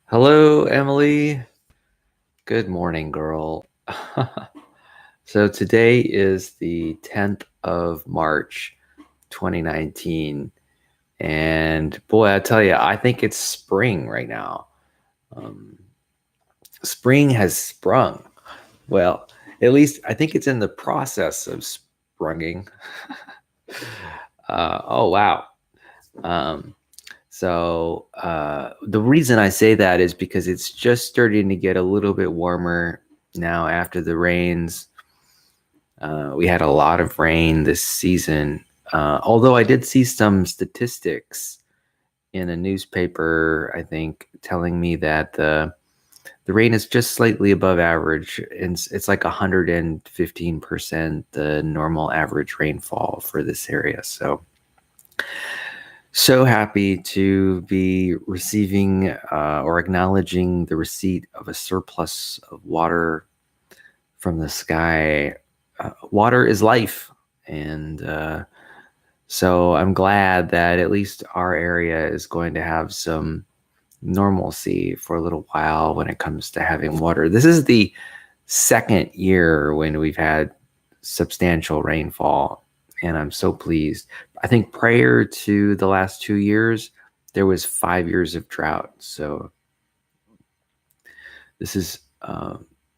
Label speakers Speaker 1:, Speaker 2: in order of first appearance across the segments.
Speaker 1: Hello, Emily. Good morning, girl. So today is the 10th of March, 2019. And boy, I tell you, I think it's spring right now. Um, Spring has sprung. Well, at least I think it's in the process of sprunging. Oh, wow. Um, the reason I say that is because it's just starting to get a little bit warmer now after the rains. We had a lot of rain this season, although I did see some statistics in a newspaper, I think, telling me that the rain is just slightly above average. It's like 115% the normal average rainfall for this area. So happy to be receiving or acknowledging the receipt of a surplus of water from the sky. Water is life. And so I'm glad that at least our area is going to have some normalcy for a little while when it comes to having water. This is the second year when we've had substantial rainfall, and I'm so pleased. I think prior to the last 2 years, there was 5 years of drought. So this is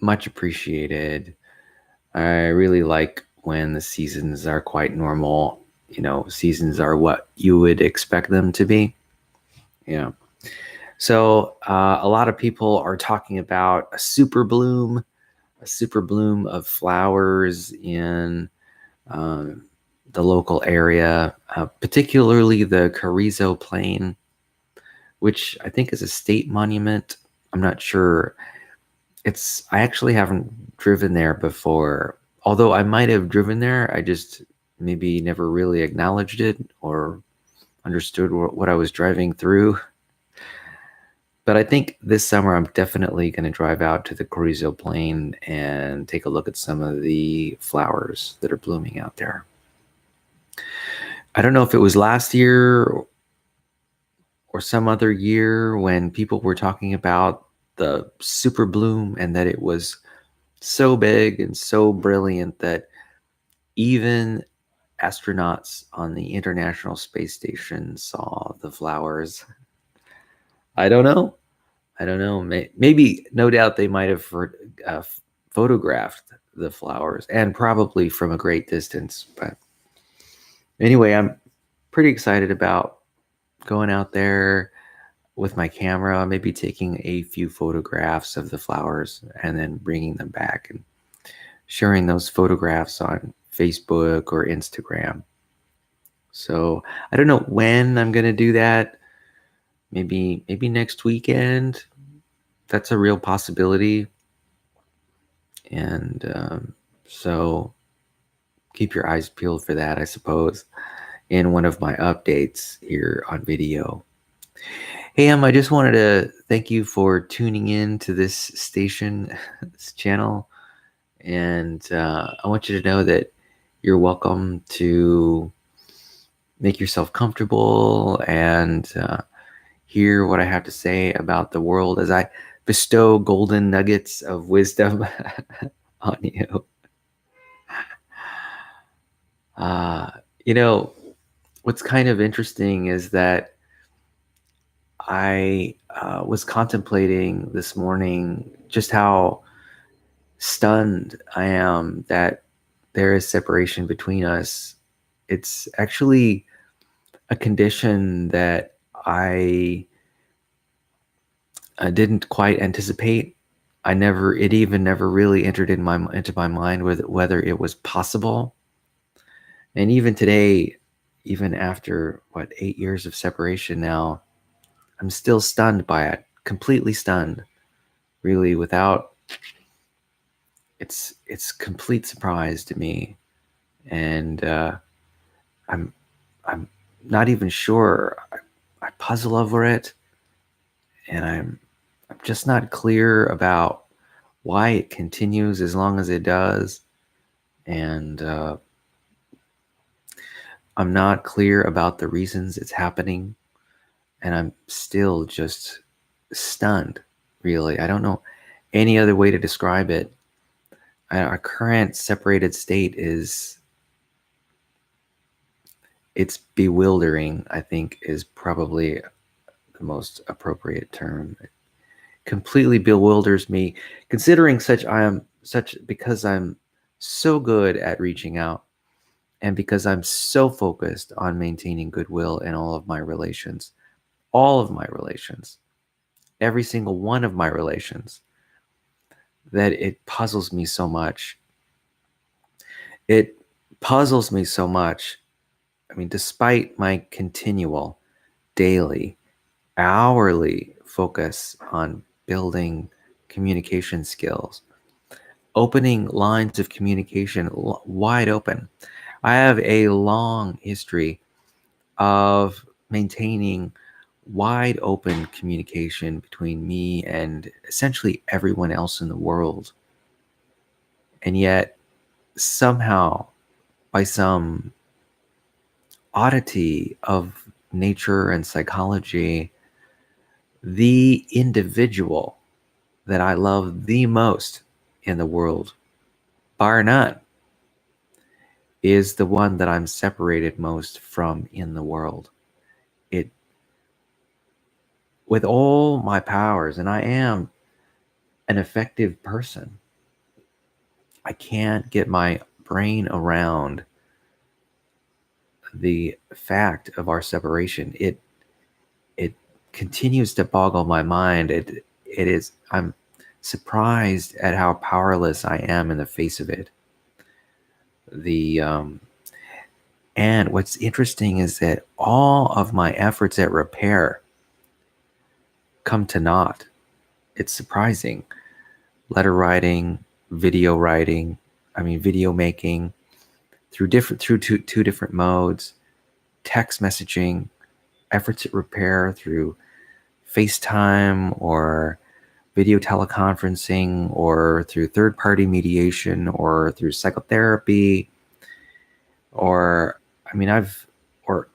Speaker 1: much appreciated. I really like when the seasons are quite normal. Seasons are what you would expect them to be. Yeah. So a lot of people are talking about a super bloom of flowers in um, the local area, particularly the Carrizo Plain, which I think is a state monument. I'm not sure. I actually haven't driven there before, although I might have driven there. I just maybe never really acknowledged it or understood what I was driving through. But I think this summer I'm definitely going to drive out to the Carrizo Plain and take a look at some of the flowers that are blooming out there. I don't know if it was last year or some other year when people were talking about the super bloom and that it was so big and so brilliant that even astronauts on the International Space Station saw the flowers. I don't know. I don't know. Maybe, no doubt, they might have photographed the flowers and probably from a great distance. But anyway, I'm pretty excited about going out there with my camera, maybe taking a few photographs of the flowers and then bringing them back and sharing those photographs on Facebook or Instagram. So I don't know when I'm going to do that. Maybe next weekend. That's a real possibility. And so keep your eyes peeled for that, I suppose, in one of my updates here on video. Hey, I just wanted to thank you for tuning in to this station, this channel. And I want you to know that you're welcome to make yourself comfortable and hear what I have to say about the world as I bestow golden nuggets of wisdom on you. Uh, you know, what's kind of interesting is that I was contemplating this morning just how stunned I am that there is separation between us. It's actually a condition that I didn't quite anticipate. It even never really entered into my mind whether it was possible. And even today, even after 8 years of separation now, I'm still stunned by it, completely stunned, really, without it's complete surprise to me. And I'm I'm not even sure. I puzzle over it, and I'm just not clear about why it continues as long as it does. And I'm not clear about the reasons it's happening. And I'm still just stunned, really. I don't know any other way to describe it. Our current separated state it's bewildering, I think, is probably the most appropriate term. It completely bewilders me, considering because I'm so good at reaching out, and because I'm so focused on maintaining goodwill in all of my relations, every single one of my relations, that it puzzles me so much. It puzzles me so much. I mean, despite my continual, daily, hourly focus on building communication skills, opening lines of communication wide open. I have a long history of maintaining wide open communication between me and essentially everyone else in the world. And yet, somehow, by some oddity of nature and psychology, the individual that I love the most in the world, bar none, is the one that I'm separated most from in the world. It, with all my powers, and I am an effective person, I can't get my brain around the fact of our separation. It continues to boggle my mind. I'm surprised at how powerless I am in the face of it. The And what's interesting is that all of my efforts at repair come to naught. It's surprising. Letter writing, video writing, video making, through two different modes, text messaging, efforts at repair through FaceTime or video teleconferencing or through third-party mediation or through psychotherapy, or I mean I've or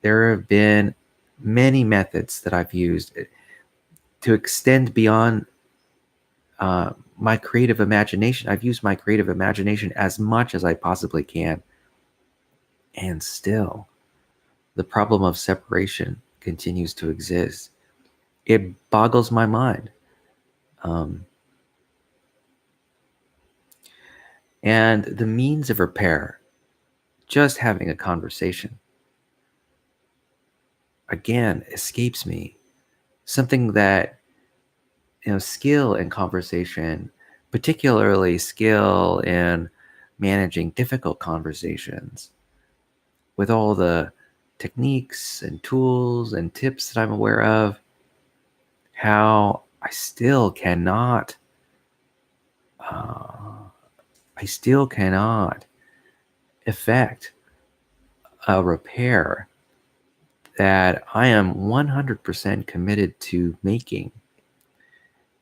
Speaker 1: there have been many methods that I've used to extend beyond my creative imagination. I've used my creative imagination as much as I possibly can, and still the problem of separation continues to exist. It boggles my mind. Um, and the means of repair, just having a conversation, again, escapes me. Something that, skill in conversation, particularly skill in managing difficult conversations, with all the techniques and tools and tips that I'm aware of, how uh, I still cannot effect a repair that I am 100% committed to making.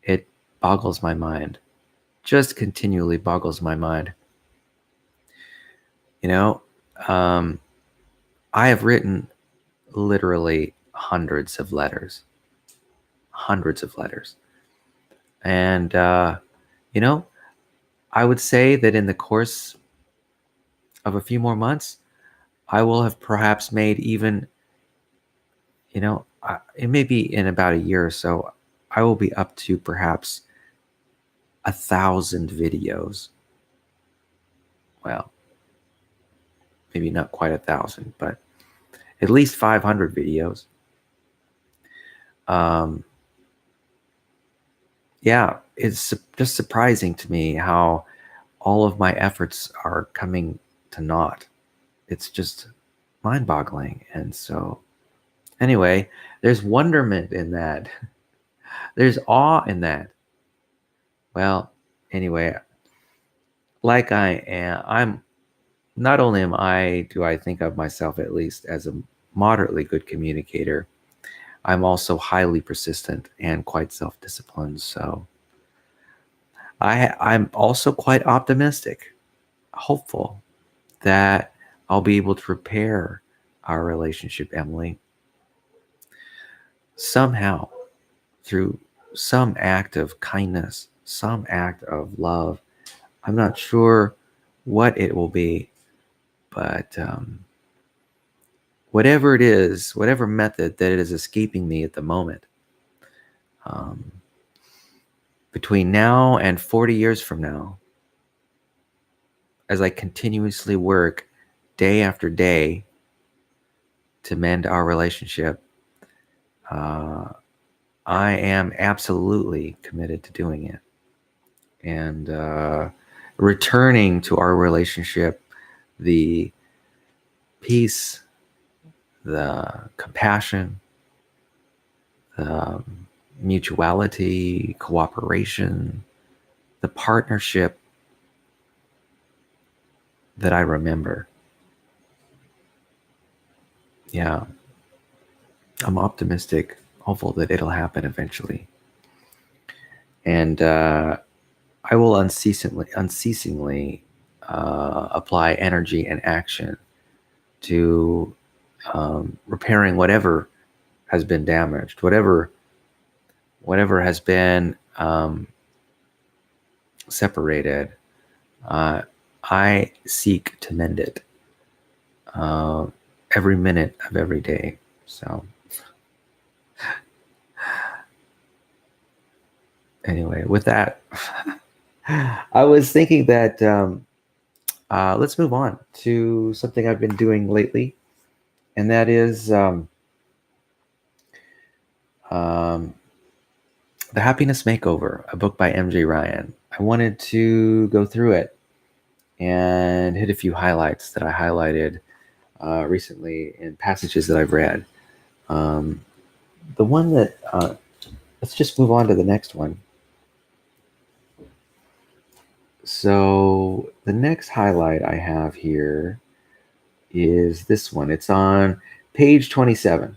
Speaker 1: It boggles my mind, just continually boggles my mind. You know, um, I have written literally hundreds of letters. And, you know, I would say that in the course of a few more months, I will have perhaps made even, it may be in about a year or so, I will be up to perhaps 1,000 videos. Well, maybe not quite 1,000, but at least 500 videos. Um, yeah, it's just surprising to me how all of my efforts are coming to naught. It's just mind-boggling. And so, anyway, there's wonderment in that. There's awe in that. Well, anyway, like I'm not only do I think of myself at least as a moderately good communicator, I'm also highly persistent and quite self-disciplined. So I'm also quite optimistic, hopeful that I'll be able to repair our relationship, Emily, somehow. through some act of kindness, some act of love. I'm not sure what it will be, but whatever it is, whatever method that it is escaping me at the moment, um, between now and 40 years from now, as I continuously work day after day to mend our relationship, uh, I am absolutely committed to doing it. And returning to our relationship the peace, the compassion, the mutuality, cooperation, the partnership that I remember. Yeah, I'm optimistic, hopeful that it'll happen eventually. And I will unceasingly apply energy and action to repairing whatever has been damaged, whatever has been separated. I seek to mend it every minute of every day. So anyway, with that, I was thinking that let's move on to something I've been doing lately, and that is The Happiness Makeover, a book by MJ Ryan. I wanted to go through it and hit a few highlights that I highlighted recently in passages that I've read. The one that, let's just move on to the next one. So the next highlight I have here is this one. It's on page 27.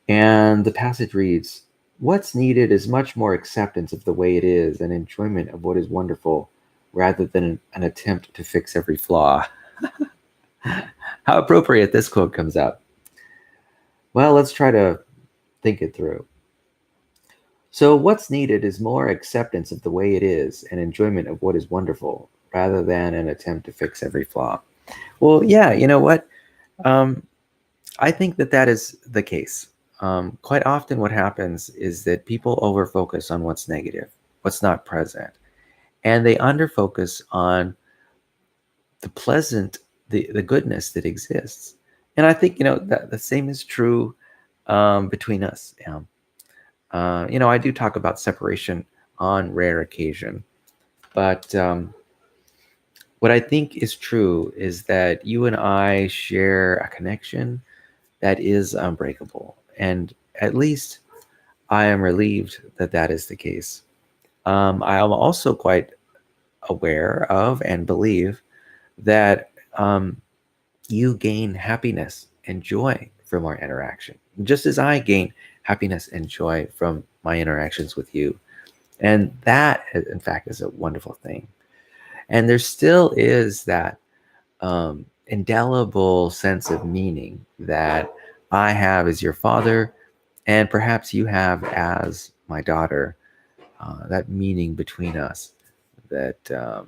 Speaker 1: And the passage reads, "What's needed is much more acceptance of the way it is and enjoyment of what is wonderful rather than an attempt to fix every flaw." How appropriate this quote comes out. Well, let's try to think it through. So, what's needed is more acceptance of the way it is and enjoyment of what is wonderful rather than an attempt to fix every flaw. Well, yeah, you know what? Um, I think that that is the case. Quite often, what happens is that people overfocus on what's negative, what's not present, and they underfocus on the pleasant, the goodness that exists. And I think that the same is true between us. I do talk about separation on rare occasion, but what I think is true is that you and I share a connection that is unbreakable, and at least I am relieved that that is the case. I am also quite aware of and believe that you gain happiness and joy from our interaction, just as I gain happiness and joy from my interactions with you. And that, in fact, is a wonderful thing. And there still is that indelible sense of meaning that I have as your father, and perhaps you have as my daughter, that meaning between us that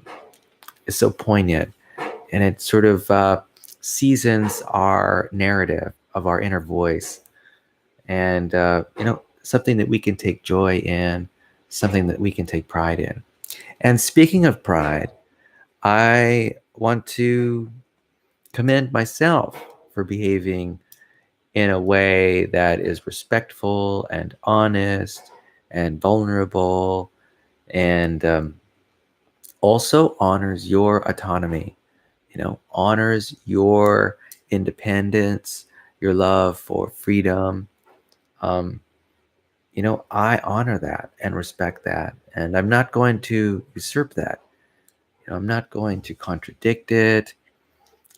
Speaker 1: is so poignant, and it sort of seasons our narrative of our inner voice, and something that we can take joy in, something that we can take pride in. And speaking of pride, I want to commend myself for behaving in a way that is respectful and honest and vulnerable, and also honors your autonomy, honors your independence, your love for freedom. Um, I honor that and respect that. And I'm not going to usurp that. I'm not going to contradict it.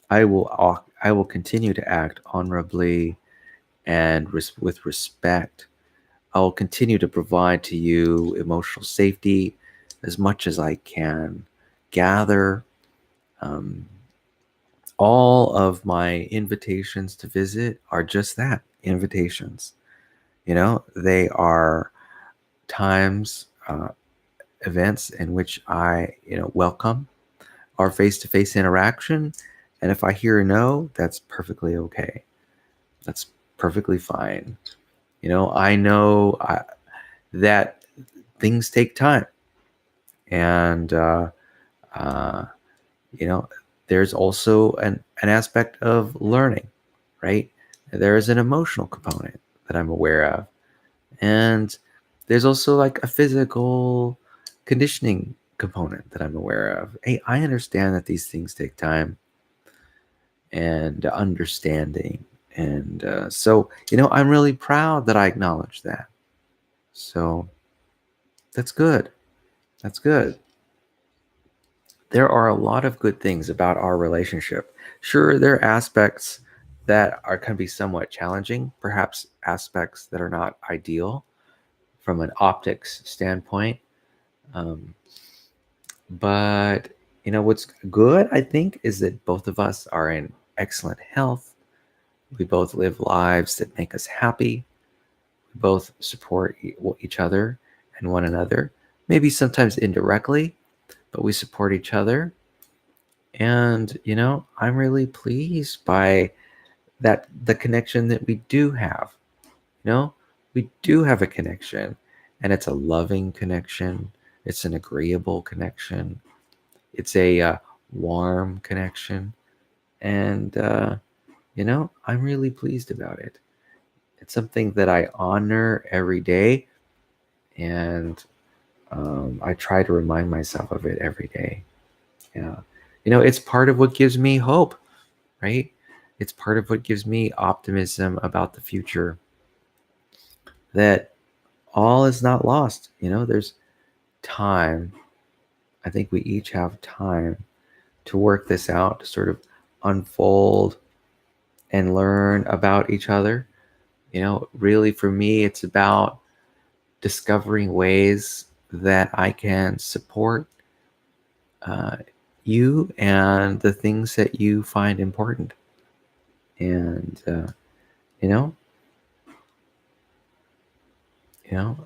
Speaker 1: I will continue to act honorably and with respect. I will continue to provide to you emotional safety as much as I can gather. Um, all of my invitations to visit are just that, invitations. They are times, events in which I, welcome our face-to-face interaction. And if I hear a no, that's perfectly okay. That's perfectly fine. I know that things take time. And, uh, you know, there's also an aspect of learning, right? There is an emotional component that I'm aware of. And there's also like a physical conditioning component that I'm aware of. Hey, I understand that these things take time and understanding. And so, I'm really proud that I acknowledge that. So that's good. That's good. There are a lot of good things about our relationship. Sure, there are aspects that can be somewhat challenging, perhaps aspects that are not ideal from an optics standpoint. Um, but what's good, I think, is that both of us are in excellent health. We both live lives that make us happy. We both support each other and one another, maybe sometimes indirectly, but we support each other. And, I'm really pleased by the connection that we do have. We do have a connection, and it's a loving connection. It's an agreeable connection. It's a warm connection. And, I'm really pleased about it. It's something that I honor every day. And I try to remind myself of it every day. Yeah. It's part of what gives me hope, right? It's part of what gives me optimism about the future, that all is not lost. There's time. I think we each have time to work this out, to sort of unfold and learn about each other. Really for me, it's about discovering ways that I can support uh, you and the things that you find important. And, you know,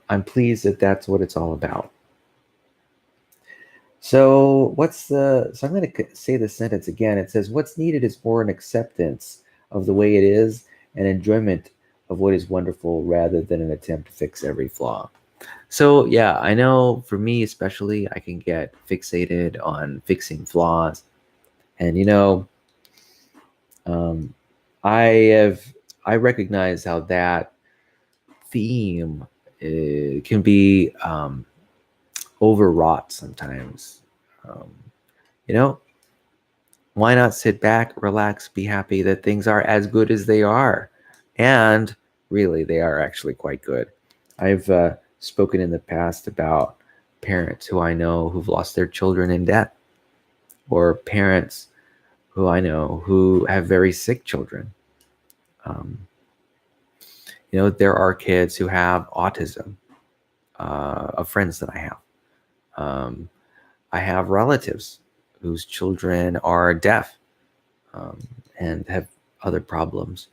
Speaker 1: I'm pleased that that's what it's all about. So I'm going to say the sentence again. It says, what's needed is more an acceptance of the way it is and enjoyment of what is wonderful rather than an attempt to fix every flaw. So yeah, I know for me especially, I can get fixated on fixing flaws. And um, I have I recognize how that theme can be overwrought sometimes. Um, you know, why not sit back, relax, be happy that things are as good as they are? And really, they are actually quite good. I've spoken in the past about parents who I know who've lost their children in death, or parents who I know who have very sick children. Um, there are kids who have autism, of friends that I have. Um, I have relatives whose children are deaf, um, and have other problems.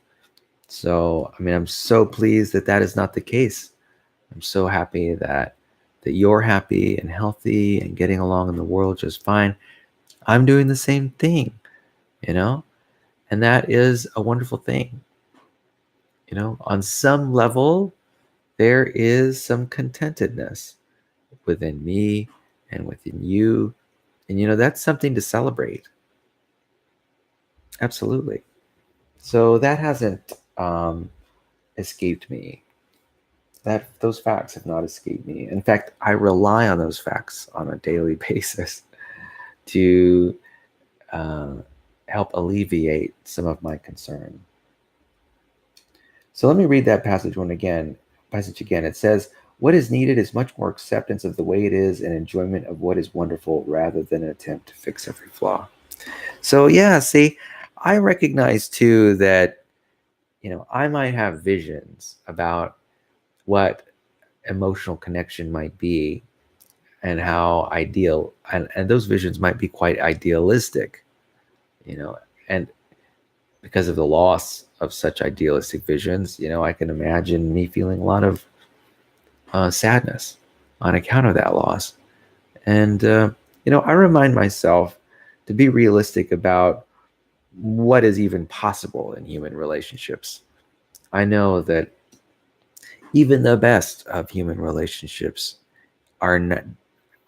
Speaker 1: So, I mean, I'm so pleased that that is not the case. I'm so happy that you're happy and healthy and getting along in the world just fine. I'm doing the same thing, you know, and that is a wonderful thing. On some level, there is some contentedness within me and within you. And, that's something to celebrate. Absolutely. So that hasn't escaped me. Those facts have not escaped me. In fact, I rely on those facts on a daily basis to uh, help alleviate some of my concern. So let me read that passage again. It says, what is needed is much more acceptance of the way it is and enjoyment of what is wonderful rather than an attempt to fix every flaw. So yeah, see, I recognize too that, I might have visions about what emotional connection might be and how ideal, and those visions might be quite idealistic, you know, and because of the loss of such idealistic visions, I can imagine me feeling a lot of sadness on account of that loss. And, I remind myself to be realistic about what is even possible in human relationships. I know that even the best of human relationships are not,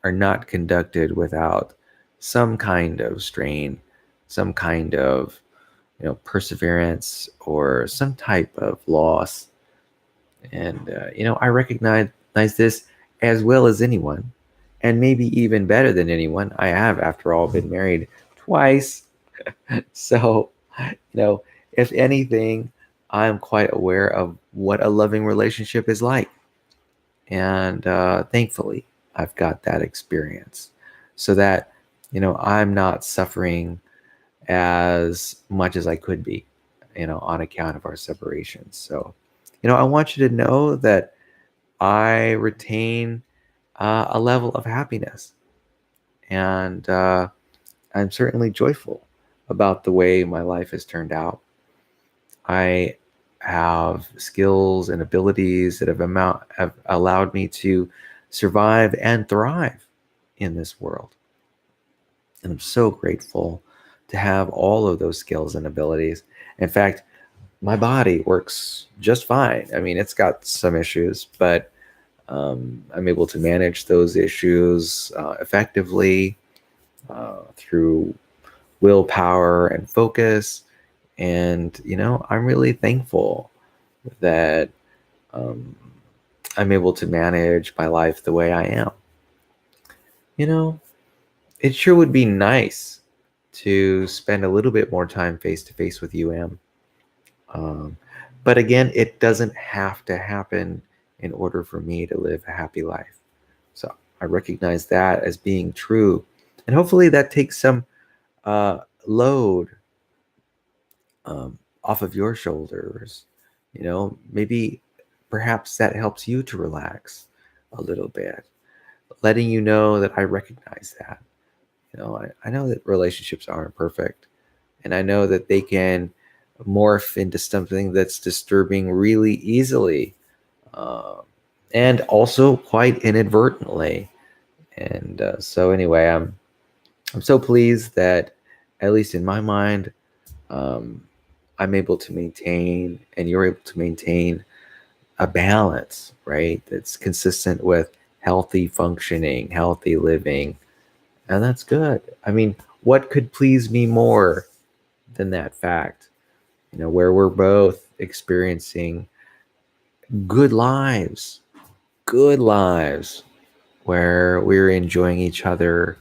Speaker 1: are not conducted without some kind of strain, some kind of perseverance, or some type of loss. And I recognize this as well as anyone, and maybe even better than anyone. I have, after all, been married twice. So, if anything, I'm quite aware of what a loving relationship is like. And thankfully, I've got that experience so that, I'm not suffering as much as I could be, on account of our separation. So, I want you to know that I retain a level of happiness. And I'm certainly joyful about the way my life has turned out. I have skills and abilities that have allowed me to survive and thrive in this world. And I'm so grateful to have all of those skills and abilities. In fact, my body works just fine. I mean, it's got some issues, but I'm able to manage those issues effectively through willpower and focus. And, I'm really thankful that um, I'm able to manage my life the way I am. You know, it sure would be nice to spend a little bit more time face to face with you, Am. Um, but again, it doesn't have to happen in order for me to live a happy life. So I recognize that as being true. And hopefully that takes some load off of your shoulders. Maybe perhaps that helps you to relax a little bit, letting you know that I recognize that. I know that relationships aren't perfect, and I know that they can morph into something that's disturbing really easily, um, and also quite inadvertently. And so, anyway, I'm so pleased that, at least in my mind, um, I'm able to maintain, and you're able to maintain a balance, right? That's consistent with healthy functioning, healthy living. And that's good. I mean, what could please me more than that fact? Where we're both experiencing good lives, good lives, where we're enjoying each other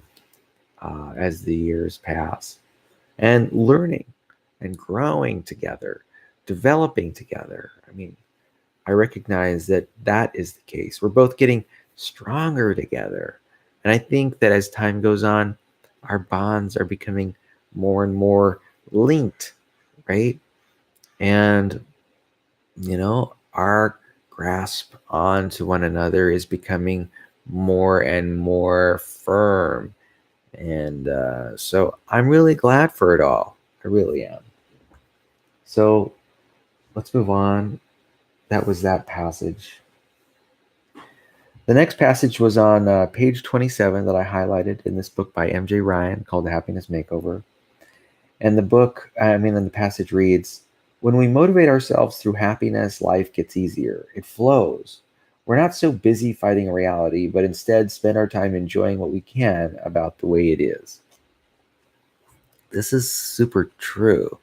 Speaker 1: as the years pass, and learning and growing together, developing together. I mean, I recognize that that is the case. We're both getting stronger together. And I think that as time goes on, our bonds are becoming more and more linked, right? And, our grasp onto one another is becoming more and more firm. And so I'm really glad for it all. I really am. So let's move on. That was that passage. The next passage was on page 27 that I highlighted in this book by M.J. Ryan called The Happiness Makeover. And the passage reads, "When we motivate ourselves through happiness, life gets easier. It flows. We're not so busy fighting reality, but instead spend our time enjoying what we can about the way it is." This is super true.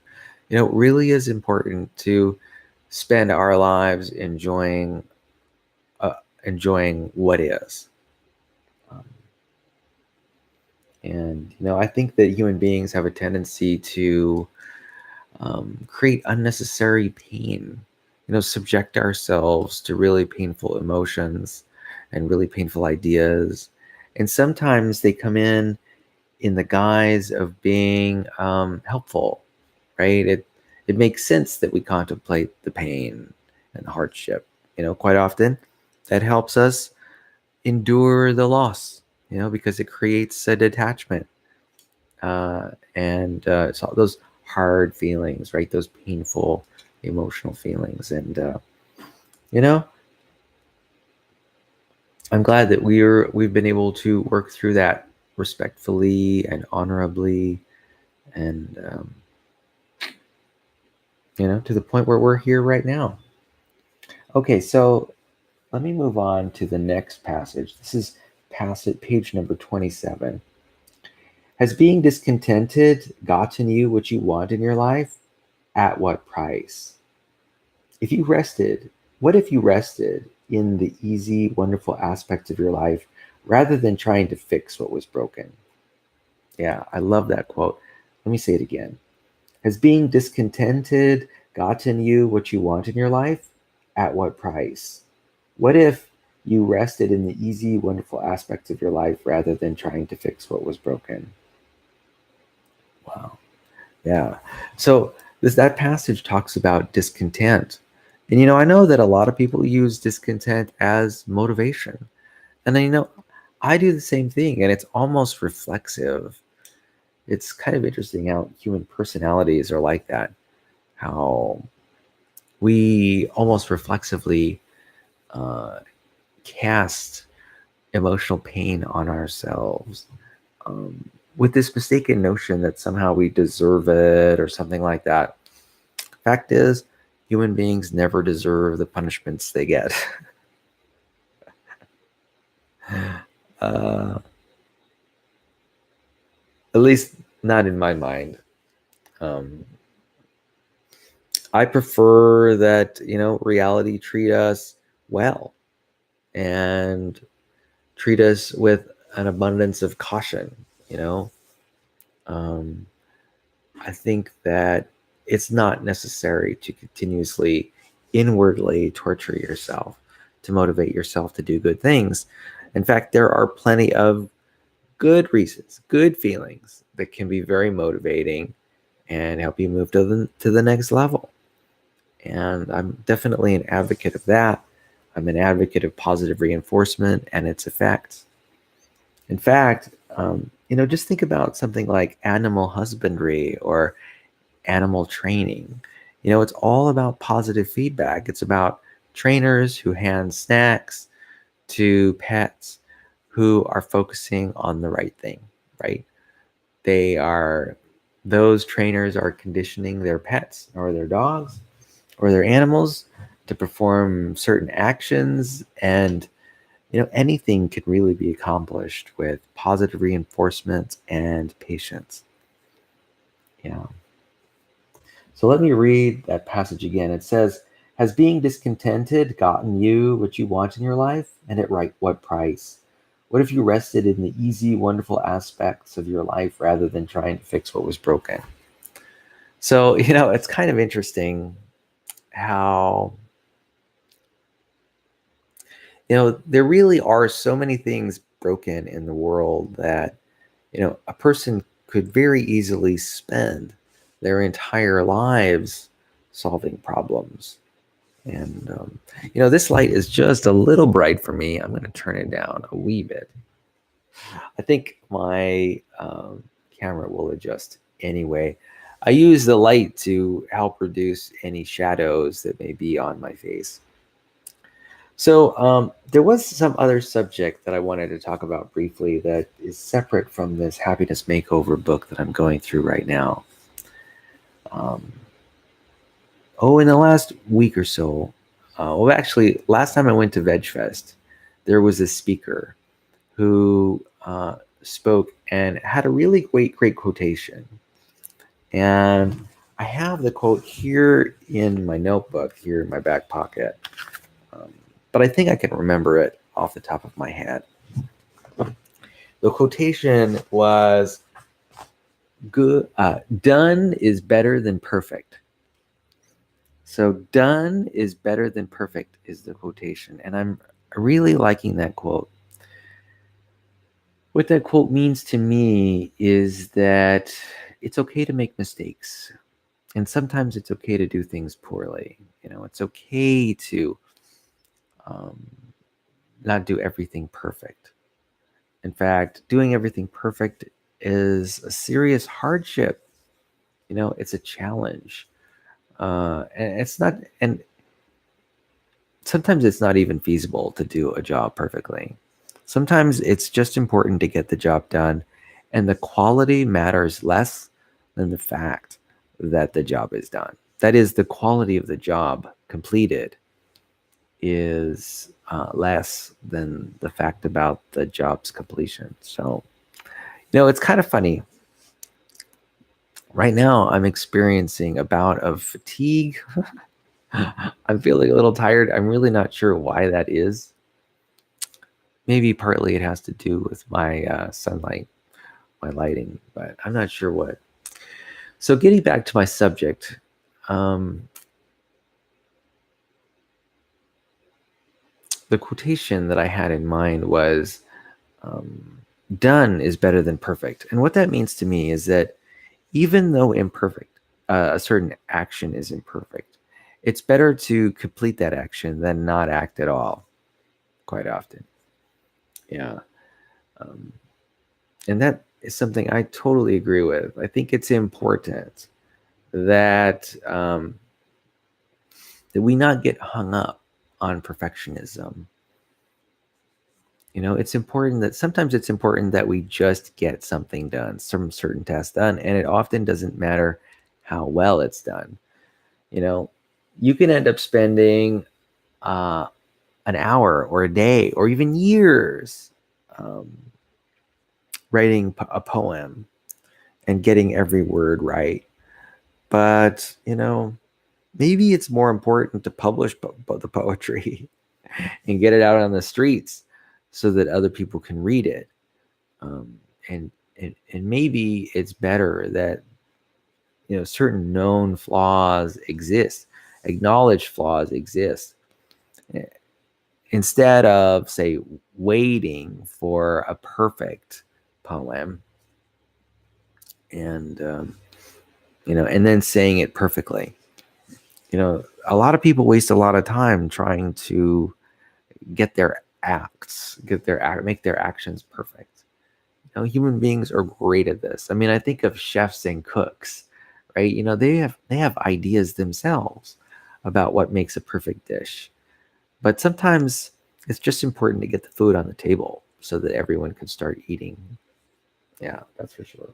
Speaker 1: It really is important to spend our lives enjoying what is. Um, and I think that human beings have a tendency to create unnecessary pain. Subject ourselves to really painful emotions and really painful ideas, and sometimes they come in the guise of being helpful, right? It makes sense that we contemplate the pain and the hardship. Quite often that helps us endure the loss, because it creates a detachment. And so those hard feelings, right? Those painful emotional feelings. And you know, I'm glad that we've been able to work through that respectfully and honorably, and to the point where we're here right now. Okay, so let me move on to the next passage. This is passage page number 27. Has being discontented gotten you what you want in your life? At what price? If you rested, what if you rested in the easy, wonderful aspects of your life rather than trying to fix what was broken? Yeah, I love that quote. Let me say it again. Has being discontented gotten you what you want in your life? At what price? What if you rested in the easy, wonderful aspects of your life rather than trying to fix what was broken? Wow. Yeah. So that passage talks about discontent. And I know that a lot of people use discontent as motivation. And then I do the same thing, and it's almost reflexive. It's kind of interesting how human personalities are like that. How we almost reflexively uh, cast emotional pain on ourselves, with this mistaken notion that somehow we deserve it or something like that. Fact is, human beings never deserve the punishments they get. uh, at least not in my mind. Um, I prefer that reality treat us well and treat us with an abundance of caution. You know, um, I think that it's not necessary to continuously inwardly torture yourself to motivate yourself to do good things. In fact, there are plenty of good reasons, good feelings that can be very motivating and help you move to the next level. And I'm definitely an advocate of that. I'm an advocate of positive reinforcement and its effects. In fact, just think about something like animal husbandry or animal training. It's all about positive feedback. It's about trainers who hand snacks to pets who are focusing on the right thing, right? Those trainers are conditioning their pets or their dogs or their animals to perform certain actions, and anything can really be accomplished with positive reinforcement and patience. Yeah. So let me read that passage again. It says, has being discontented gotten you what you want in your life, and at what price? What if you rested in the easy, wonderful aspects of your life rather than trying to fix what was broken? So, it's kind of interesting how, there really are so many things broken in the world that, a person could very easily spend their entire lives solving problems. And, this light is just a little bright for me. I'm going to turn it down a wee bit. I think my camera will adjust anyway. I use the light to help reduce any shadows that may be on my face. So there was some other subject that I wanted to talk about briefly that is separate from this happiness makeover book that I'm going through right now. In the last week or so, actually, last time I went to VegFest, there was a speaker who spoke and had a really great quotation. And I have the quote here in my notebook, here in my back pocket. But I think I can remember it off the top of my head. The quotation was, "Good, done is better than perfect." So done is better than perfect is the quotation. And I'm really liking that quote. What that quote means to me is that it's okay to make mistakes. And sometimes it's okay to do things poorly. It's okay to um, not do everything perfect. In fact, doing everything perfect is a serious hardship. It's a challenge. And it's not, and sometimes it's not even feasible to do a job perfectly. Sometimes it's just important to get the job done, and the quality matters less than the fact that the job is done. That is, the quality of the job completed is less than the fact about the job's completion. So, it's kind of funny. Right now, I'm experiencing a bout of fatigue. I'm feeling a little tired. I'm really not sure why that is. Maybe partly it has to do with my sunlight, my lighting, but I'm not sure what. So, getting back to my subject, um, the quotation that I had in mind was done is better than perfect. And what that means to me is that even though imperfect, a certain action is imperfect, it's better to complete that action than not act at all, quite often. Yeah. Um, and that is something I totally agree with. I think it's important that that we not get hung up on perfectionism. It's important that sometimes it's important that we just get something done, some certain task done, and it often doesn't matter how well it's done. You can end up spending uh, an hour or a day or even years um, writing a poem and getting every word right. But, maybe it's more important to publish the poetry and get it out on the streets so that other people can read it. Um, and maybe it's better that, certain known flaws exist, acknowledged flaws exist, instead of, say, waiting for a perfect poem and and then saying it perfectly. A lot of people waste a lot of time trying to get their make their actions perfect. Human beings are great at this. I mean, I think of chefs and cooks, right? They have ideas themselves about what makes a perfect dish. But sometimes it's just important to get the food on the table so that everyone can start eating. Yeah, that's for sure.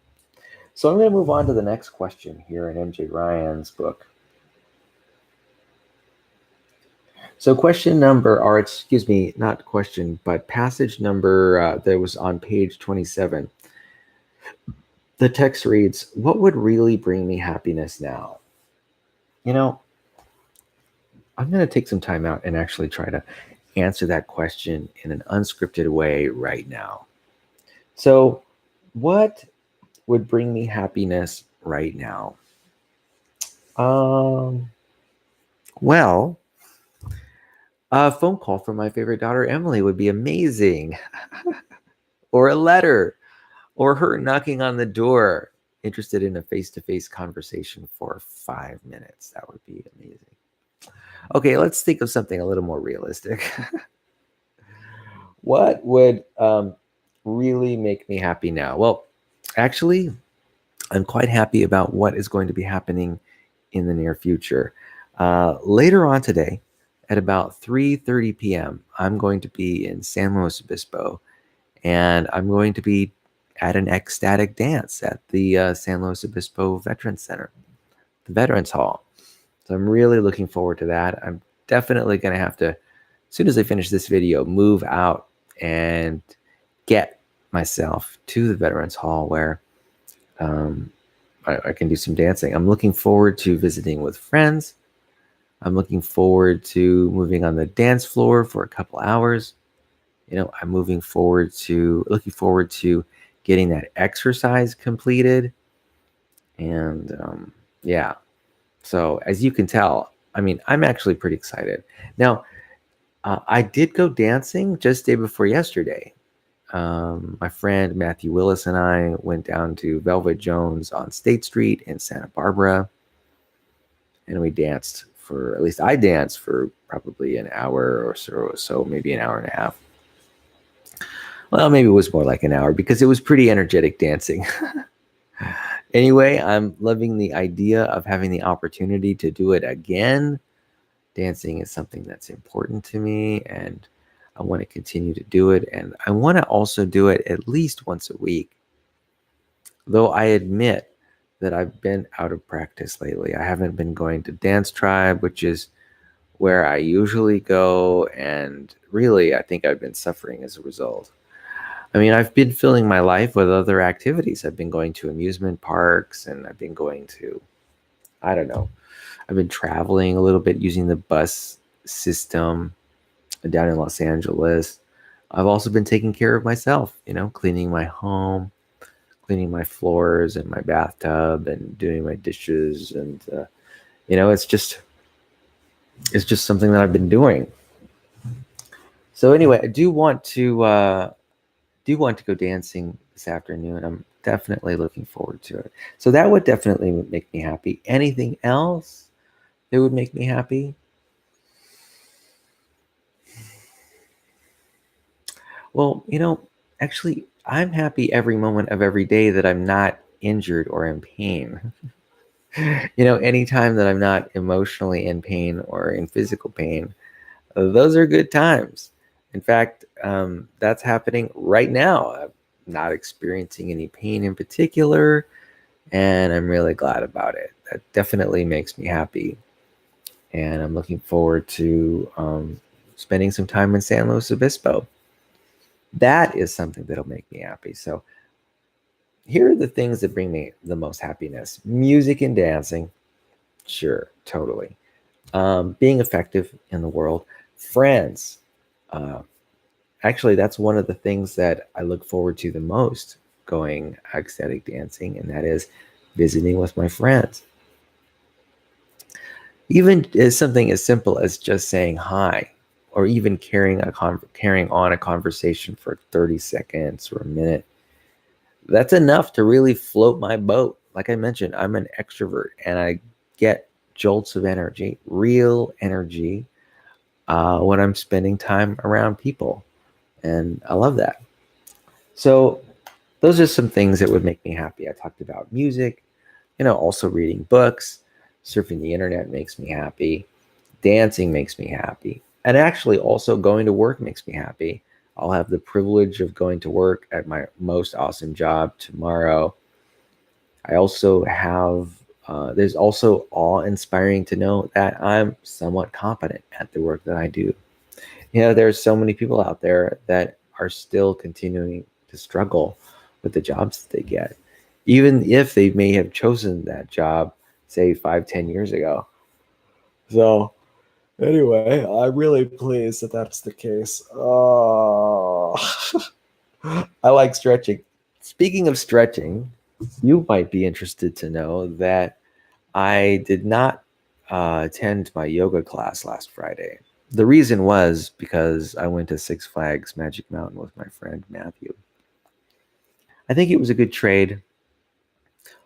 Speaker 1: So I'm going to move on to the next question here in MJ Ryan's book. So question number, or excuse me, not question, but passage number that was on page 27. The text reads, "What would really bring me happiness now?" I'm going to take some time out and actually try to answer that question in an unscripted way right now. So, what would bring me happiness right now? Well, a phone call from my favorite daughter, Emily, would be amazing. Or a letter, or her knocking on the door, interested in a face-to-face conversation for 5 minutes. That would be amazing. Okay, let's think of something a little more realistic. What would really make me happy now? Well, actually, I'm quite happy about what is going to be happening in the near future. Later on today, at about 3:30 p.m., I'm going to be in San Luis Obispo, and I'm going to be at an ecstatic dance at the San Luis Obispo Veterans Center, the Veterans Hall. So I'm really looking forward to that. I'm definitely going to have to, as soon as I finish this video, move out and get myself to the Veterans Hall where I can do some dancing. I'm looking forward to visiting with friends. I'm looking forward to moving on the dance floor for a couple hours. I'm looking forward to getting that exercise completed. And yeah, so as you can tell, I mean, I'm actually pretty excited. Now, I did go dancing just day before yesterday. My friend Matthew Willis and I went down to Velvet Jones on State Street in Santa Barbara, and we danced for, at least I danced for probably an hour or so, maybe an hour and a half. Well, maybe it was more like an hour because it was pretty energetic dancing. Anyway, I'm loving the idea of having the opportunity to do it again. Dancing is something that's important to me, and I want to continue to do it. And I want to also do it at least once a week. Though I admit that I've been out of practice lately. I haven't been going to Dance Tribe, which is where I usually go, and really, I think I've been suffering as a result. I mean, I've been filling my life with other activities. I've been going to amusement parks, and I've been going to, I don't know, I've been traveling a little bit using the bus system down in Los Angeles. I've also been taking care of myself, cleaning my home, cleaning my floors and my bathtub, and doing my dishes, and it's just something that I've been doing. So anyway, I do want to go dancing this afternoon. I'm definitely looking forward to it. So that would definitely make me happy. Anything else that would make me happy? Well, actually, I'm happy every moment of every day that I'm not injured or in pain. Anytime that I'm not emotionally in pain or in physical pain, those are good times. In fact, that's happening right now. I'm not experiencing any pain in particular, and I'm really glad about it. That definitely makes me happy. And I'm looking forward to spending some time in San Luis Obispo. That is something that'll make me happy. So, here are the things that bring me the most happiness: music and dancing. Sure, totally. Being effective in the world, friends. Uh, Actually, that's one of the things that I look forward to the most going ecstatic dancing, and that is visiting with my friends. Even as something as simple as just saying hi, or even carrying on a conversation for 30 seconds or a minute. That's enough to really float my boat. Like I mentioned, I'm an extrovert, and I get jolts of energy, real energy, when I'm spending time around people. And I love that. So, those are some things that would make me happy. I talked about music, also reading books, surfing the internet makes me happy, dancing makes me happy, and actually also going to work makes me happy. I'll have the privilege of going to work at my most awesome job tomorrow. I also have, there's also awe inspiring to know that I'm somewhat competent at the work that I do. There's so many people out there that are still continuing to struggle with the jobs that they get, even if they may have chosen that job, say 5, 10 years ago. So, anyway, I'm really pleased that that's the case. Oh, I like stretching. Speaking of stretching, you might be interested to know that I did not attend my yoga class last Friday. The reason was because I went to Six Flags Magic Mountain with my friend Matthew. I think it was a good trade,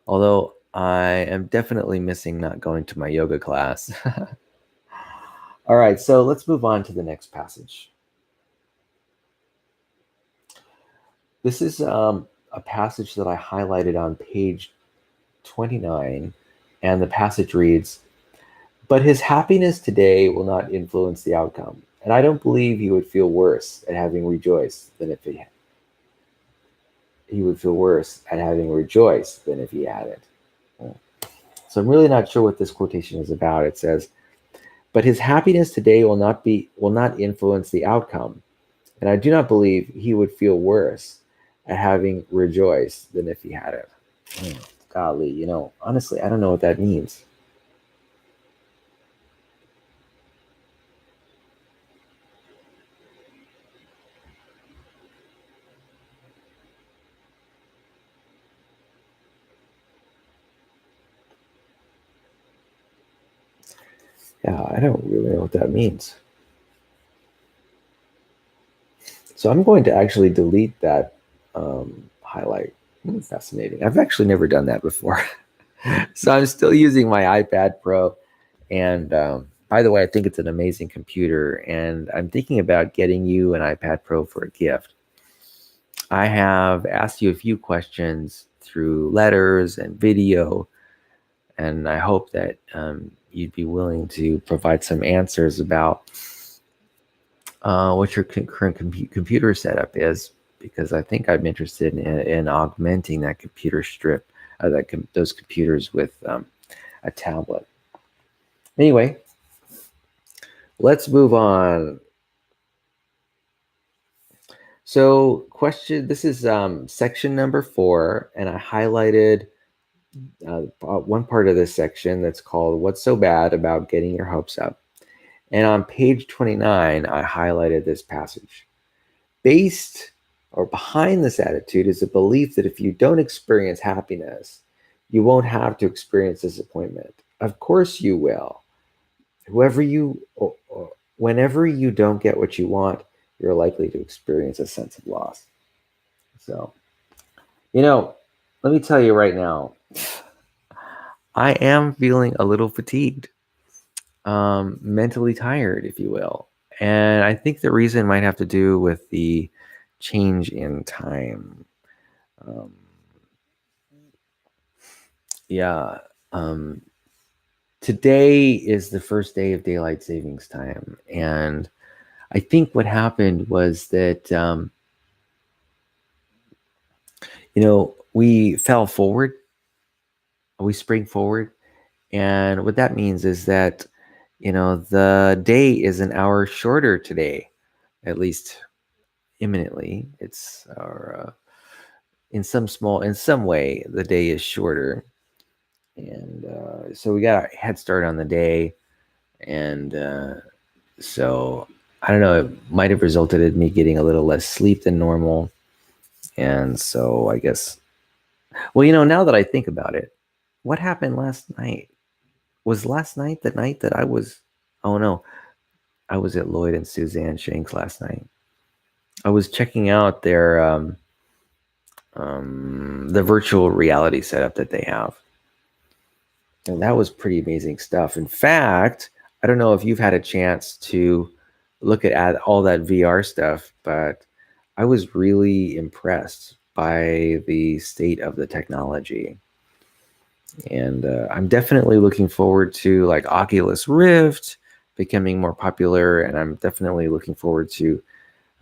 Speaker 1: although I am definitely missing not going to my yoga class. All right, so let's move on to the next passage. This is a passage that I highlighted on page 29, and the passage reads, "But his happiness today will not influence the outcome, and I don't believe he would feel worse at having rejoiced than if he would feel worse at having rejoiced than if he hadn't." So I'm really not sure what this quotation is about. It says, "But his happiness today will not influence the outcome, and I do not believe he would feel worse at having rejoiced than if he hadn't." Golly, honestly, I don't know what that means. Yeah, I don't really know what that means. So I'm going to actually delete that highlight. Fascinating. I've actually never done that before. So I'm still using my iPad Pro. And by the way, I think it's an amazing computer. And I'm thinking about getting you an iPad Pro for a gift. I have asked you a few questions through letters and video. And I hope that you'd be willing to provide some answers about what your current computer setup is, because I think I'm interested in augmenting that computer strip, those computers with a tablet. Anyway, let's move on. So this is section number 4, and I highlighted one part of this section that's called "What's So Bad About Getting Your Hopes Up?" And on page 29, I highlighted this passage. Based or behind this attitude is a belief that if you don't experience happiness, you won't have to experience disappointment. Of course you will. Whenever you don't get what you want, you're likely to experience a sense of loss. So, let me tell you right now, I am feeling a little fatigued, mentally tired, if you will. And I think the reason might have to do with the change in time. Today is the first day of daylight savings time. And I think what happened was that, we fell forward, we spring forward. And what that means is that, the day is an hour shorter today, at least imminently. It's in some way, the day is shorter. And so we got a head start on the day. And so I don't know, it might have resulted in me getting a little less sleep than normal. And so I guess, well, now that I think about it, what happened last night? Was last night the night that oh no, I was at Lloyd and Suzanne Shanks last night. I was checking out their, the virtual reality setup that they have. And that was pretty amazing stuff. In fact, I don't know if you've had a chance to look at all that VR stuff, but I was really impressed by the state of the technology. And I'm definitely looking forward to like Oculus Rift becoming more popular. And I'm definitely looking forward to,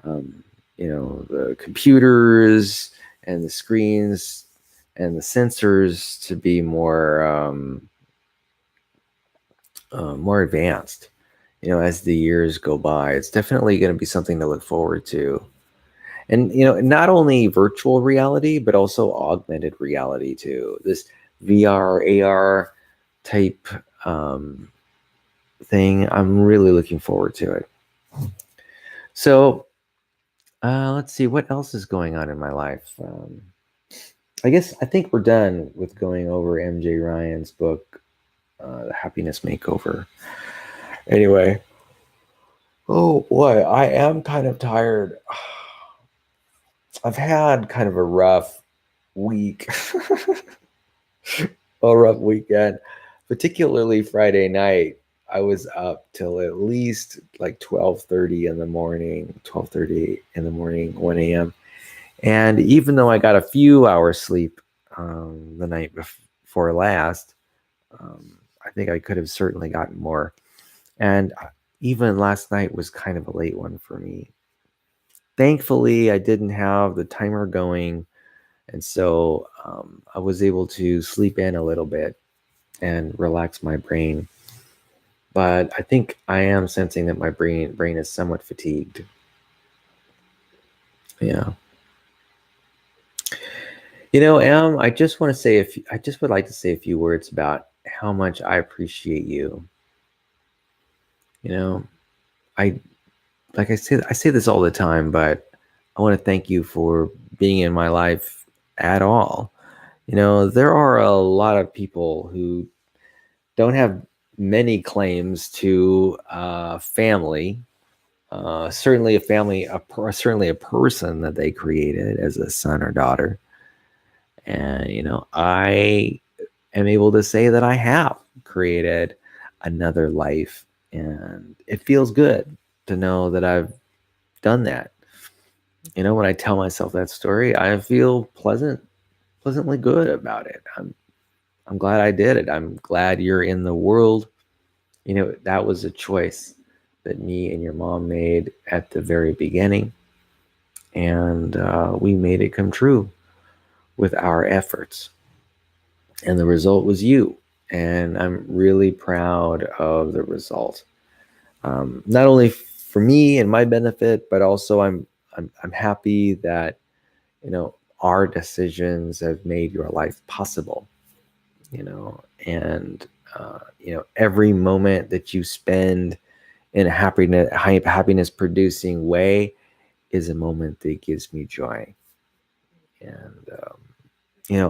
Speaker 1: the computers and the screens and the sensors to be more advanced, as the years go by. It's definitely going to be something to look forward to. And, not only virtual reality, but also augmented reality too. This VR, AR type thing, I'm really looking forward to it. So let's see, what else is going on in my life? I think we're done with going over MJ Ryan's book, The Happiness Makeover. Anyway, oh boy, I am kind of tired. I've had kind of a rough week, a rough weekend, particularly Friday night. I was up till at least like 12:30 in the morning, 1 a.m. And even though I got a few hours sleep the night before last, I think I could have certainly gotten more. And even last night was kind of a late one for me. Thankfully, I didn't have the timer going. And so I was able to sleep in a little bit and relax my brain. But I think I am sensing that my brain is somewhat fatigued. Yeah. I just want to say I just would like to say a few words about how much I appreciate you. I say this all the time, but I want to thank you for being in my life at all. There are a lot of people who don't have many claims to family. Certainly a family, certainly a person that they created as a son or daughter. And, I am able to say that I have created another life, and it feels good to know that I've done that. When I tell myself that story, I feel pleasant, pleasantly good about it. I'm glad I did it. I'm glad you're in the world. That was a choice that me and your mom made at the very beginning, and we made it come true with our efforts. And the result was you. And I'm really proud of the result. Not only for me and my benefit, but also I'm happy that our decisions have made your life possible. And every moment that you spend in a happiness producing way is a moment that gives me joy. And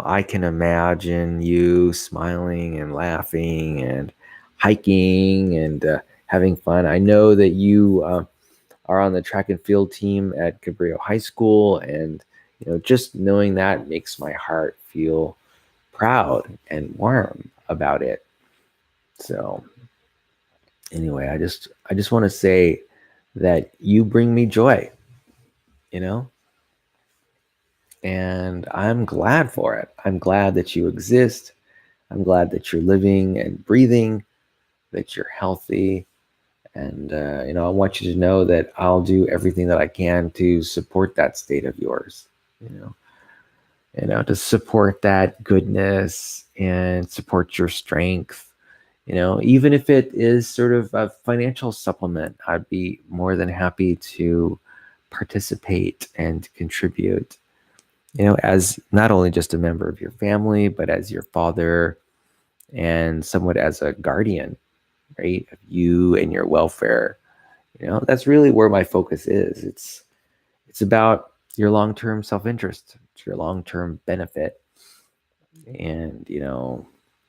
Speaker 1: I can imagine you smiling and laughing and hiking and having fun. I know that you are on the track and field team at Cabrillo High School, and just knowing that makes my heart feel proud and warm about it. So anyway, I just want to say that you bring me joy, you know, and I'm glad for it. I'm glad that you exist. I'm glad that you're living and breathing, that you're healthy. And, I want you to know that I'll do everything that I can to support that state of yours, to support that goodness and support your strength. Even if it is sort of a financial supplement, I'd be more than happy to participate and contribute, as not only just a member of your family, but as your father and somewhat as a guardian, right, of you and your welfare. That's really where my focus is. It's about your long-term self-interest, it's your long-term benefit. And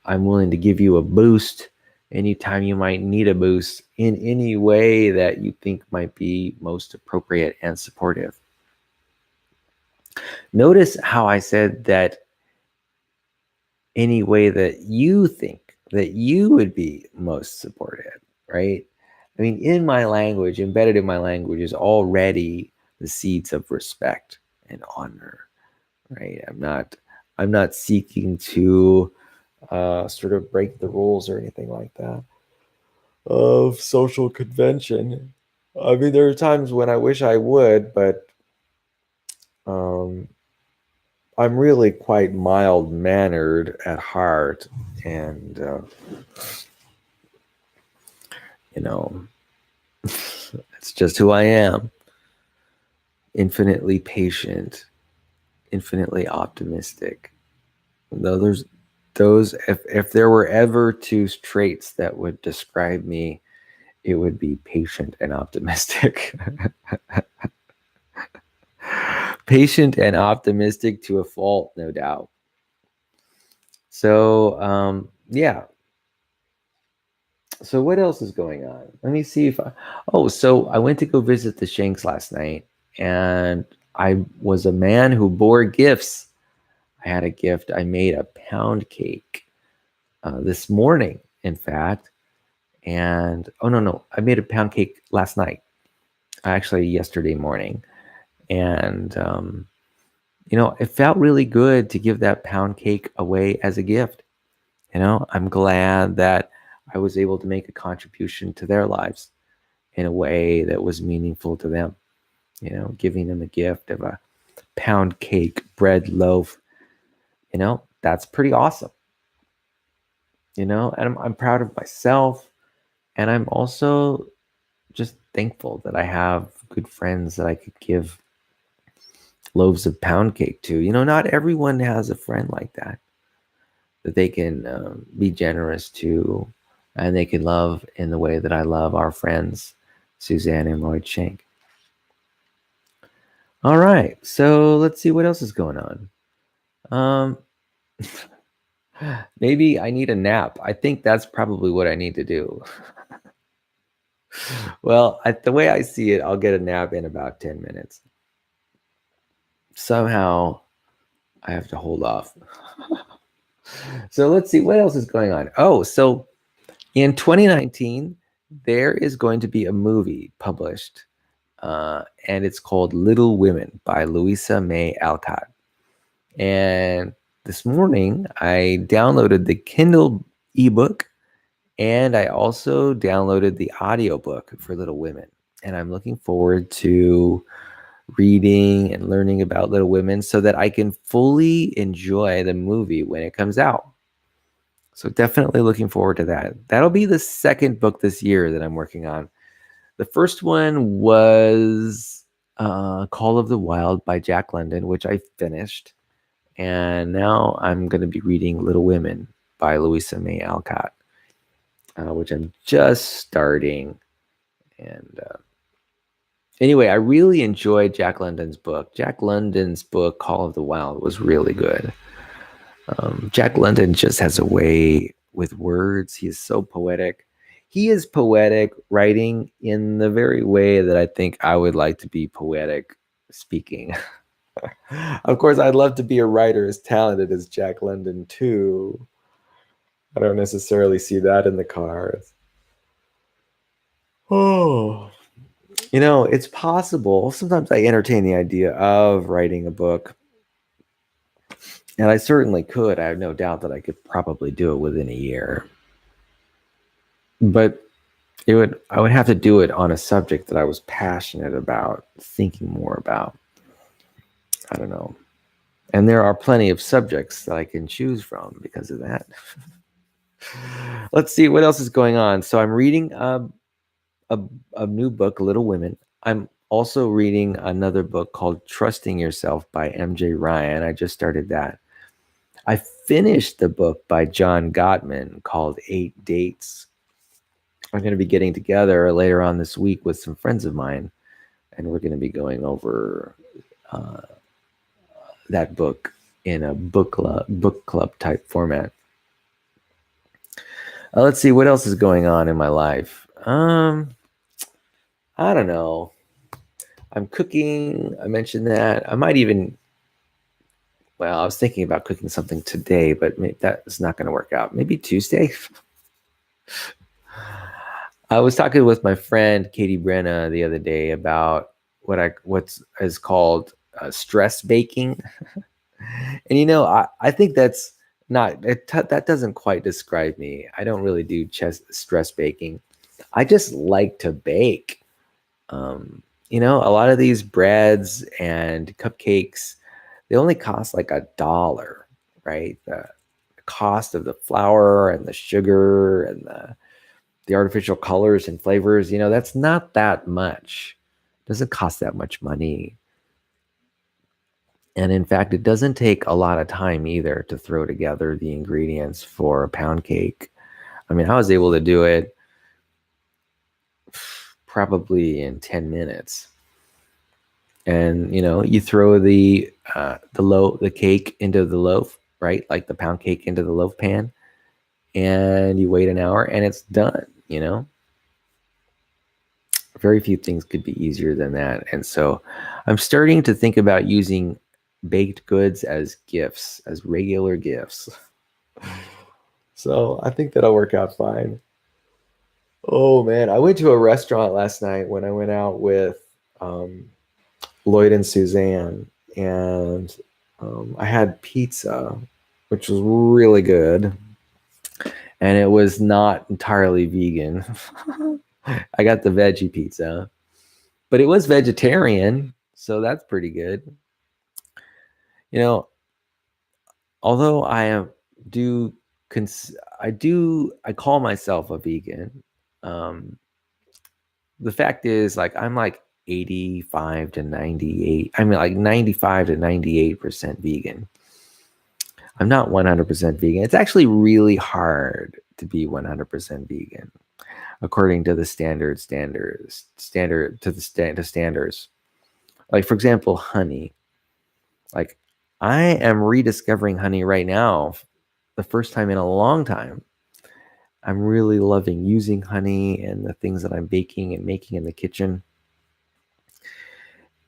Speaker 1: I'm willing to give you a boost anytime you might need a boost in any way that you think might be most appropriate and supportive. Notice how I said that any way that you think that you would be most supportive, right? I mean, in my language, embedded in my language is already the seeds of respect and honor, right? I'm not seeking to sort of break the rules or anything like that of social convention. I mean, there are times when I wish I would, but um, I'm really quite mild mannered at heart, and you know, it's just who I am. Infinitely patient, infinitely optimistic. Though there's those, if there were ever two traits that would describe me, it would be patient and optimistic. Patient and optimistic to a fault, no doubt. So, yeah. So what else is going on? Let me see if so I went to go visit the Shanks last night, and I was a man who bore gifts. I had a gift. I made a pound cake this morning, in fact. And oh no, I made a pound cake last night, actually yesterday morning. And it felt really good to give that pound cake away as a gift. I'm glad that I was able to make a contribution to their lives in a way that was meaningful to them. Giving them a gift of a pound cake bread loaf, that's pretty awesome. And I'm proud of myself. And I'm also just thankful that I have good friends that I could give loaves of pound cake to. Not everyone has a friend like that they can be generous to, and they can love in the way that I love our friends, Suzanne and Lloyd Shank. All right, so let's see what else is going on. Maybe I need a nap. I think that's probably what I need to do. Well, the way I see it, I'll get a nap in about 10 minutes. Somehow, I have to hold off. So let's see what else is going on. Oh, so in 2019, there is going to be a movie published, and it's called Little Women by Louisa May Alcott. And this morning I downloaded the Kindle ebook, and I also downloaded the audiobook for Little Women. And I'm looking forward to reading and learning about Little Women so that I can fully enjoy the movie when it comes out. So definitely looking forward to that. That'll be the second book this year that I'm working on. The first one was Call of the Wild by Jack London, which I finished. And now I'm going to be reading Little Women by Louisa May Alcott, which I'm just starting. And anyway, I really enjoyed Jack London's book. Jack London's book, Call of the Wild, was really good. Jack London just has a way with words. He is so poetic. He is poetic writing in the very way that I think I would like to be poetic speaking. Of course, I'd love to be a writer as talented as Jack London too. I don't necessarily see that in the cards. Oh, it's possible. Sometimes I entertain the idea of writing a book. And I certainly could. I have no doubt that I could probably do it within a year. But I would have to do it on a subject that I was passionate about, thinking more about. I don't know. And there are plenty of subjects that I can choose from because of that. Let's see what else is going on. So I'm reading a new book, Little Women. I'm also reading another book called Trusting Yourself by MJ Ryan. I just started that. I finished the book by John Gottman called 8 Dates. I'm going to be getting together later on this week with some friends of mine, and we're going to be going over that book in a book club type format. Let's see what else is going on in my life. I don't know. I'm cooking. I mentioned that. I might even. Well, I was thinking about cooking something today, but that's not going to work out. Maybe Tuesday. I was talking with my friend Katie Brenna the other day about what's called stress baking, and I think that's not that doesn't quite describe me. I don't really do stress baking. I just like to bake. A lot of these breads and cupcakes, they only cost like $1, right? The cost of the flour and the sugar and the artificial colors and flavors, that's not that much. It doesn't cost that much money. And in fact, it doesn't take a lot of time either to throw together the ingredients for a pound cake. I mean, I was able to do it probably in 10 minutes. And you throw the cake into the loaf, right? Like the pound cake into the loaf pan, and you wait an hour and it's done. Very few things could be easier than that. And so I'm starting to think about using baked goods as gifts, as regular gifts. So I think that'll work out fine. Oh man, I went to a restaurant last night when I went out with Lloyd and Suzanne, and I had pizza, which was really good, and it was not entirely vegan. I got the veggie pizza, but it was vegetarian, so that's pretty good. Although I call myself a vegan. The fact is, like, I'm like 85 to 98. I mean, like 95 to 98% vegan. I'm not 100% vegan. It's actually really hard to be 100% vegan, according to the standards. Like, for example, honey. Like, I am rediscovering honey right now, the first time in a long time. I'm really loving using honey and the things that I'm baking and making in the kitchen.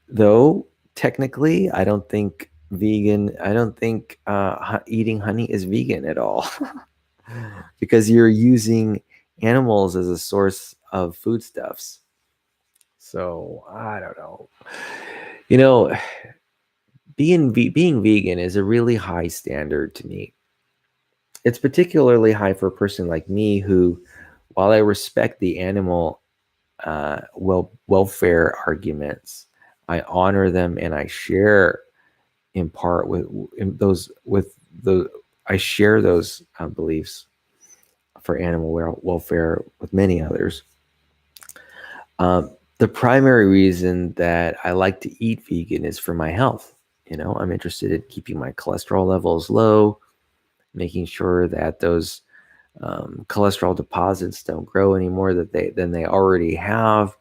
Speaker 1: Though, technically, I don't think eating honey is vegan at all. Because you're using animals as a source of foodstuffs. So, I don't know. being vegan is a really high standard to me. It's particularly high for a person like me who, while I respect the animal welfare arguments, I honor them and I share in part with in those with the I share those beliefs for animal welfare with many others. The primary reason that I like to eat vegan is for my health. I'm interested in keeping my cholesterol levels low, making sure that those cholesterol deposits don't grow any more than they already have.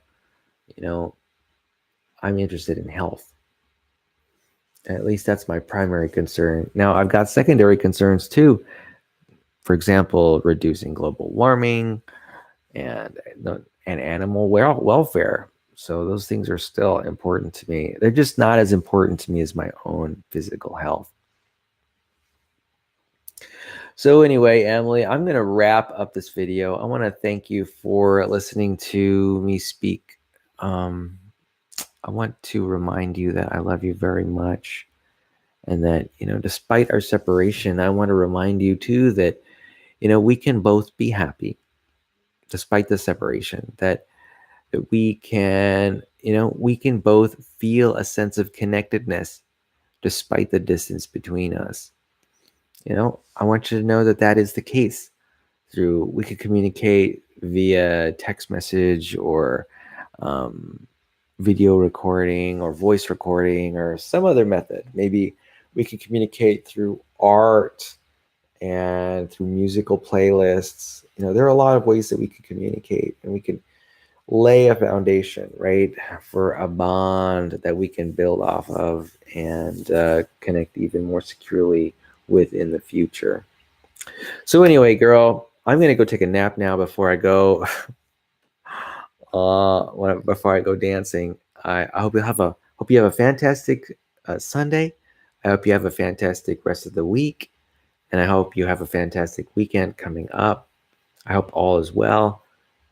Speaker 1: You know, I'm interested in health. At least that's my primary concern. Now, I've got secondary concerns too. For example, reducing global warming and animal welfare. So those things are still important to me. They're just not as important to me as my own physical health. So anyway, Emily, I'm going to wrap up this video. I want to thank you for listening to me speak. I want to remind you that I love you very much, and that, despite our separation, I want to remind you too that, we can both be happy despite the separation, that we can, we can both feel a sense of connectedness despite the distance between us. I want you to know that that is the case. We could communicate via text message or video recording or voice recording or some other method. Maybe we could communicate through art and through musical playlists. There are a lot of ways that we could communicate, and we can lay a foundation, right, for a bond that we can build off of and connect even more securely with in the future. So anyway, girl, I'm gonna go take a nap now before I go before I go dancing. I hope you have a fantastic Sunday. I hope you have a fantastic rest of the week, and I hope you have a fantastic weekend coming up. I hope all is well,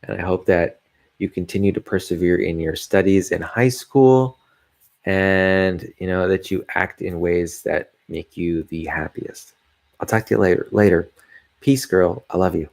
Speaker 1: and I hope that you continue to persevere in your studies in high school, and that you act in ways that make you the happiest. I'll talk to you later. Peace, girl. I love you.